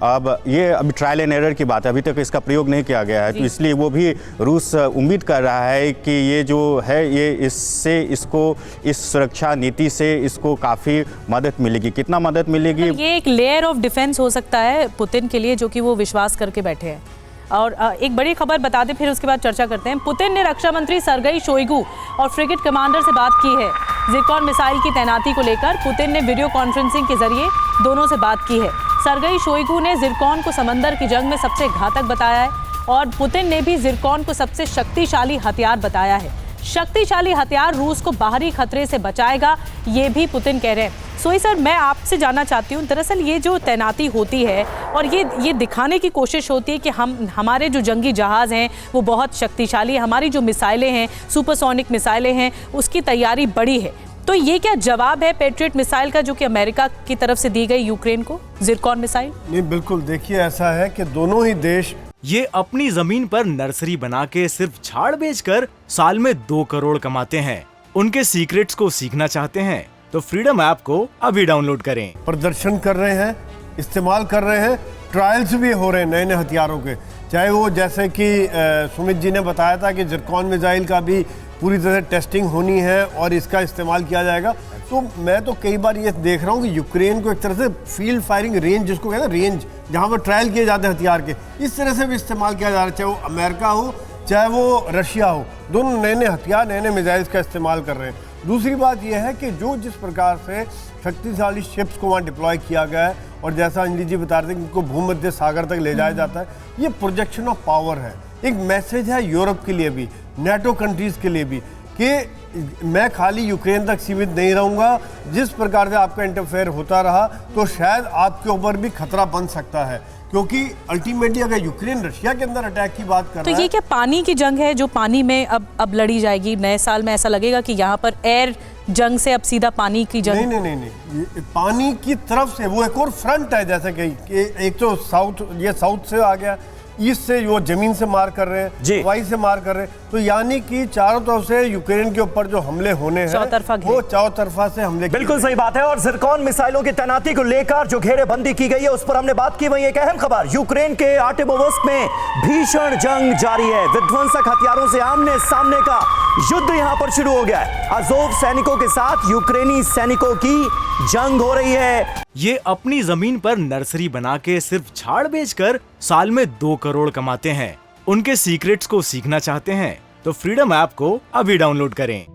अब ये अभी ट्रायल एंड एरर की बात है, अभी तक इसका प्रयोग नहीं किया गया है, तो इसलिए वो भी रूस उम्मीद कर रहा है कि ये जो है ये इससे इसको इस सुरक्षा नीति से इसको काफ़ी मदद मिलेगी। कितना मदद मिलेगी? ये एक लेयर ऑफ डिफेंस हो सकता है पुतिन के लिए, जो कि वो विश्वास करके बैठे हैं। और एक बड़ी खबर बता दें, फिर उसके बाद चर्चा करते हैं। पुतिन ने रक्षा मंत्री सर्गेई शोइगु और फ्रिगेट कमांडर से बात की है। ज़िरकॉन मिसाइल की तैनाती को लेकर पुतिन ने वीडियो कॉन्फ्रेंसिंग के जरिए दोनों से बात की है। सर्गेई शोइगु ने ज़िरकॉन को समंदर की जंग में सबसे घातक बताया है और पुतिन ने भी ज़िरकॉन को सबसे शक्तिशाली हथियार बताया है। शक्तिशाली हथियार रूस को बाहरी खतरे से बचाएगा, ये भी पुतिन कह रहे हैं। सोई सर, मैं आपसे जानना चाहती हूँ, दरअसल ये जो तैनाती होती है और ये दिखाने की कोशिश होती है कि हमारे जो जंगी जहाज़ हैं वो बहुत शक्तिशाली, हमारी जो मिसाइलें हैं, सुपरसोनिक मिसाइलें हैं, उसकी तैयारी बड़ी है। तो ये क्या जवाब है पेट्रियट मिसाइल का जो कि अमेरिका की तरफ से दी गई यूक्रेन को, ज़िरकॉन मिसाइल? नहीं, बिल्कुल। देखिए, ऐसा है कि दोनों ही देश ये अपनी जमीन पर नर्सरी बना के सिर्फ झाड़ बेचकर साल में 2 करोड़ कमाते हैं। उनके सीक्रेट्स को सीखना चाहते हैं तो फ्रीडम ऐप को अभी डाउनलोड करें। प्रदर्शन कर रहे हैं, इस्तेमाल कर रहे हैं, ट्रायल्स भी हो रहे हैं नए नए हथियारों के। चाहे वो जैसे कि सुमित जी ने बताया था कि ज़िरकॉन मिसाइल का भी पूरी तरह से टेस्टिंग होनी है और इसका इस्तेमाल किया जाएगा। तो मैं तो कई बार ये देख रहा हूँ कि यूक्रेन को एक तरह से फील्ड फायरिंग रेंज, जिसको कहते हैं रेंज, जहाँ पर ट्रायल किए जाते हैं हथियार के, इस तरह से भी इस्तेमाल किया जा रहा है। चाहे वो अमेरिका हो चाहे वो रशिया हो, दोनों नए नए हथियार, नए नए मिसाइल्स का इस्तेमाल कर रहे हैं। दूसरी बात यह है कि जो जिस प्रकार से शक्तिशाली शिप्स को वहाँ डिप्लॉय किया गया है और जैसा अंजलि जी बता रहे थे कि इनको भूमध्य सागर तक ले जाया जाता है, ये प्रोजेक्शन ऑफ पावर है। एक मैसेज है यूरोप के लिए भी, नेटो कंट्रीज़ के लिए भी, कि मैं खाली यूक्रेन तक सीमित नहीं रहूँगा। जिस प्रकार से आपका इंटरफेयर होता रहा तो शायद आपके ऊपर भी खतरा बन सकता है, क्योंकि अल्टीमेटली अगर यूक्रेन रशिया के अंदर अटैक की बात कर रहा है तो ये क्या पानी की जंग है जो पानी में अब लड़ी जाएगी? नए साल में ऐसा लगेगा कि यहाँ पर एयर जंग से अब सीधा पानी की जंग? नहीं, पानी की तरफ से वो एक और फ्रंट है। जैसे कि एक तो साउथ से आ गया, ईस्ट से वो जमीन से मार कर रहे हैं, हवाई से मार कर रहे हैं, तो यानी कि चारों तरफ से यूक्रेन के ऊपर जो हमले होने हैं वो चौतरफा से हमले। बिल्कुल सही बात है। और ज़िरकॉन मिसाइलों की तैनाती को लेकर जो घेरेबंदी की गई है उस पर हमने बात की। वहीं एक अहम खबर, यूक्रेन के आर्टिमोवस्क में भीषण जंग जारी है। विध्वंसक हथियारों से आमने सामने का युद्ध यहां पर शुरू हो गया है। अज़ोव सैनिकों के साथ यूक्रेनी सैनिकों की जंग हो रही है। ये अपनी जमीन पर नर्सरी बना के सिर्फ झाड़ बेचकर साल में 2 करोड़ कमाते हैं। उनके सीक्रेट्स को सीखना चाहते हैं तो फ्रीडम ऐप को अभी डाउनलोड करें।